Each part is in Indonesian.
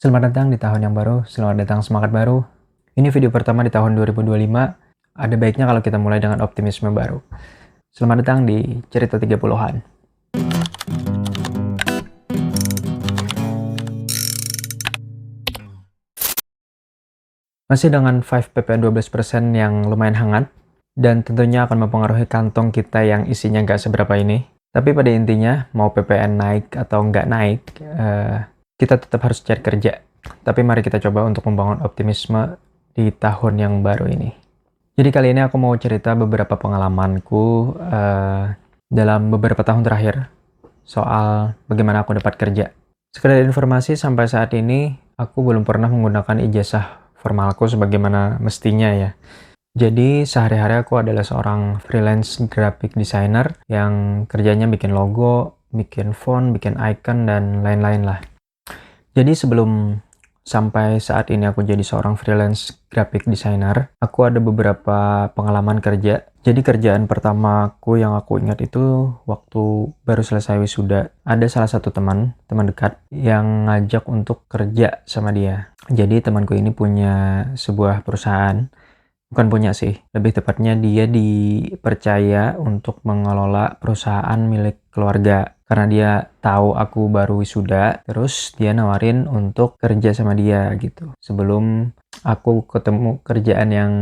Selamat datang di tahun yang baru, selamat datang semangat baru. Ini video pertama di tahun 2025, ada baiknya kalau kita mulai dengan optimisme baru. Selamat datang di Cerita 30-an. Masih dengan 5 ppn 12% yang lumayan hangat, dan tentunya akan mempengaruhi kantong kita yang isinya nggak seberapa ini. Tapi pada intinya, mau ppn naik atau nggak naik, kita tetap harus cari kerja. Tapi mari kita coba untuk membangun optimisme di tahun yang baru ini. Jadi kali ini aku mau cerita beberapa pengalamanku dalam beberapa tahun terakhir soal bagaimana aku dapat kerja. Sekedar informasi, sampai saat ini aku belum pernah menggunakan ijazah formalku sebagaimana mestinya ya. Jadi sehari-hari aku adalah seorang freelance graphic designer yang kerjanya bikin logo, bikin font, bikin icon, dan lain-lain lah. Jadi sebelum sampai saat ini aku jadi seorang freelance graphic designer, aku ada beberapa pengalaman kerja. Jadi kerjaan pertamaku yang aku ingat itu waktu baru selesai wisuda, ada salah satu teman dekat yang ngajak untuk kerja sama dia. Jadi temanku ini punya sebuah perusahaan, bukan punya sih, lebih tepatnya dia dipercaya untuk mengelola perusahaan milik keluarga. Karena dia tahu aku baru wisuda, terus dia nawarin untuk kerja sama dia gitu. Sebelum aku ketemu kerjaan yang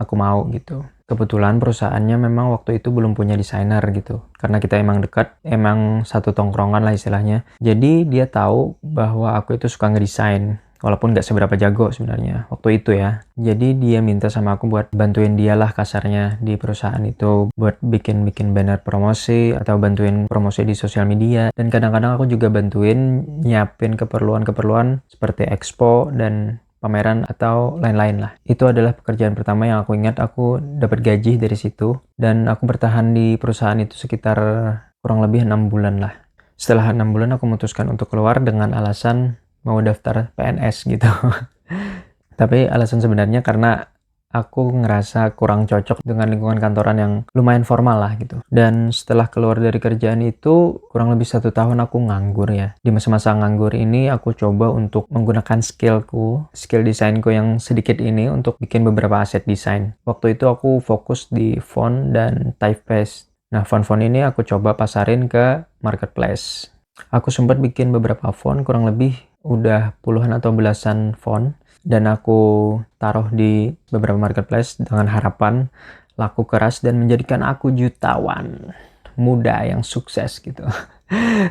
aku mau gitu. Kebetulan perusahaannya memang waktu itu belum punya desainer gitu. Karena kita emang dekat, emang satu tongkrongan lah istilahnya. Jadi dia tahu bahwa aku itu suka ngedesain. Walaupun nggak seberapa jago sebenarnya waktu itu ya. Jadi dia minta sama aku buat bantuin dia lah kasarnya di perusahaan itu. Buat bikin banner promosi atau bantuin promosi di sosial media. Dan kadang-kadang aku juga bantuin nyiapin keperluan-keperluan seperti expo dan pameran atau lain-lain lah. Itu adalah pekerjaan pertama yang aku ingat. Aku dapat gaji dari situ. Dan aku bertahan di perusahaan itu sekitar kurang lebih 6 bulan lah. Setelah 6 bulan aku memutuskan untuk keluar dengan alasan mau daftar PNS gitu. Tapi alasan sebenarnya karena aku ngerasa kurang cocok dengan lingkungan kantoran yang lumayan formal lah gitu. Dan setelah keluar dari kerjaan itu, kurang lebih 1 tahun aku nganggur ya. Di masa-masa nganggur ini aku coba untuk menggunakan skill desainku yang sedikit ini untuk bikin beberapa aset desain. Waktu itu aku fokus di font dan typeface. Nah, font-font ini aku coba pasarin ke marketplace. Aku sempat bikin beberapa font, kurang lebih udah puluhan atau belasan font, dan aku taruh di beberapa marketplace dengan harapan laku keras dan menjadikan aku jutawan muda yang sukses gitu.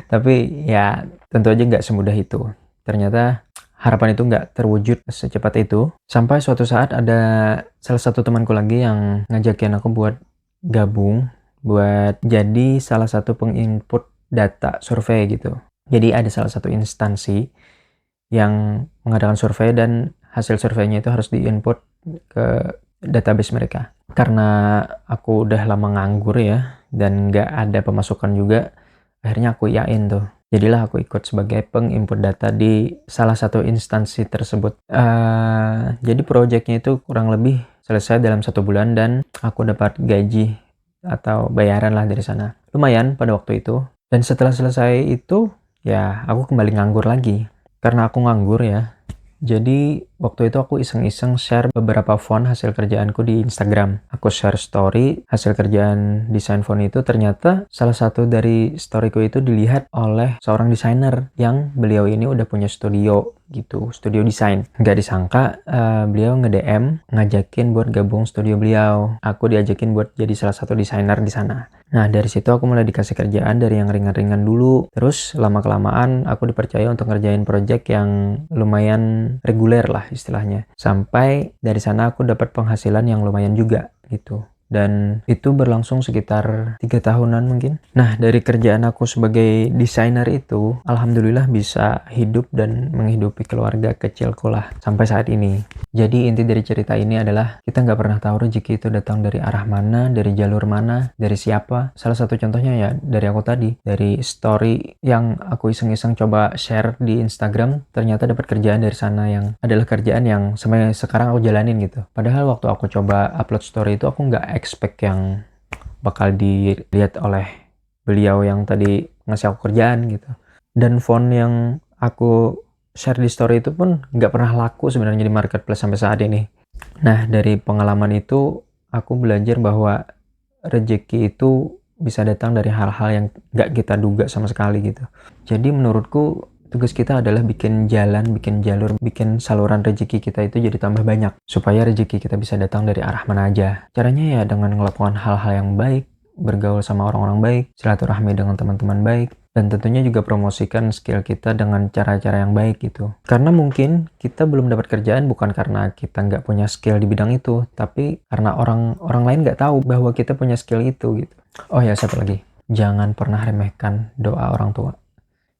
Tapi ya tentu aja nggak semudah itu. Ternyata harapan itu nggak terwujud secepat itu. Sampai suatu saat ada salah satu temanku lagi yang ngajakin aku buat gabung, buat jadi salah satu penginput data survei gitu. Jadi ada salah satu instansi yang mengadakan survei dan hasil surveinya itu harus diinput ke database mereka. Karena aku udah lama nganggur ya dan nggak ada pemasukan juga, akhirnya aku iyain tuh. Jadilah aku ikut sebagai penginput data di salah satu instansi tersebut. Jadi proyeknya itu kurang lebih selesai dalam 1 bulan dan aku dapat gaji atau bayaran lah dari sana. Lumayan pada waktu itu. Dan setelah selesai itu, ya aku kembali nganggur lagi. Karena aku nganggur ya, jadi waktu itu aku iseng-iseng share beberapa font hasil kerjaanku di Instagram. Aku share story hasil kerjaan desain font itu, ternyata salah satu dari storyku itu dilihat oleh seorang desainer yang beliau ini udah punya studio gitu, studio desain. Nggak disangka beliau nge-DM ngajakin buat gabung studio beliau. Aku diajakin buat jadi salah satu desainer di sana. Nah, dari situ aku mulai dikasih kerjaan dari yang ringan-ringan dulu. Terus lama-kelamaan aku dipercaya untuk ngerjain project yang lumayan reguler lah istilahnya. Sampai dari sana aku dapat penghasilan yang lumayan juga gitu. Dan itu berlangsung sekitar 3 tahunan mungkin. Nah, dari kerjaan aku sebagai desainer itu, alhamdulillah bisa hidup dan menghidupi keluarga kecilku lah sampai saat ini. Jadi inti dari cerita ini adalah kita nggak pernah tahu rezeki itu datang dari arah mana, dari jalur mana, dari siapa. Salah satu contohnya ya dari aku tadi, dari story yang aku iseng-iseng coba share di Instagram, ternyata dapat kerjaan dari sana yang adalah kerjaan yang sampai sekarang aku jalanin gitu. Padahal waktu aku coba upload story itu aku nggak expect yang bakal dilihat oleh beliau yang tadi ngasih aku kerjaan gitu. Dan font yang aku share di story itu pun nggak pernah laku sebenarnya di marketplace sampai saat ini. Nah, dari pengalaman itu aku belajar bahwa rezeki itu bisa datang dari hal-hal yang nggak kita duga sama sekali gitu. Jadi menurutku tugas kita adalah bikin jalan, bikin jalur, bikin saluran rezeki kita itu jadi tambah banyak. Supaya rezeki kita bisa datang dari arah mana aja. Caranya ya dengan melakukan hal-hal yang baik, bergaul sama orang-orang baik, silaturahmi dengan teman-teman baik, dan tentunya juga promosikan skill kita dengan cara-cara yang baik gitu. Karena mungkin kita belum dapat kerjaan bukan karena kita nggak punya skill di bidang itu, tapi karena orang lain nggak tahu bahwa kita punya skill itu gitu. Oh ya, satu lagi. Jangan pernah remehkan doa orang tua.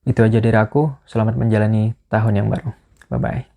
Itu aja dari aku. Selamat menjalani tahun yang baru. Bye-bye.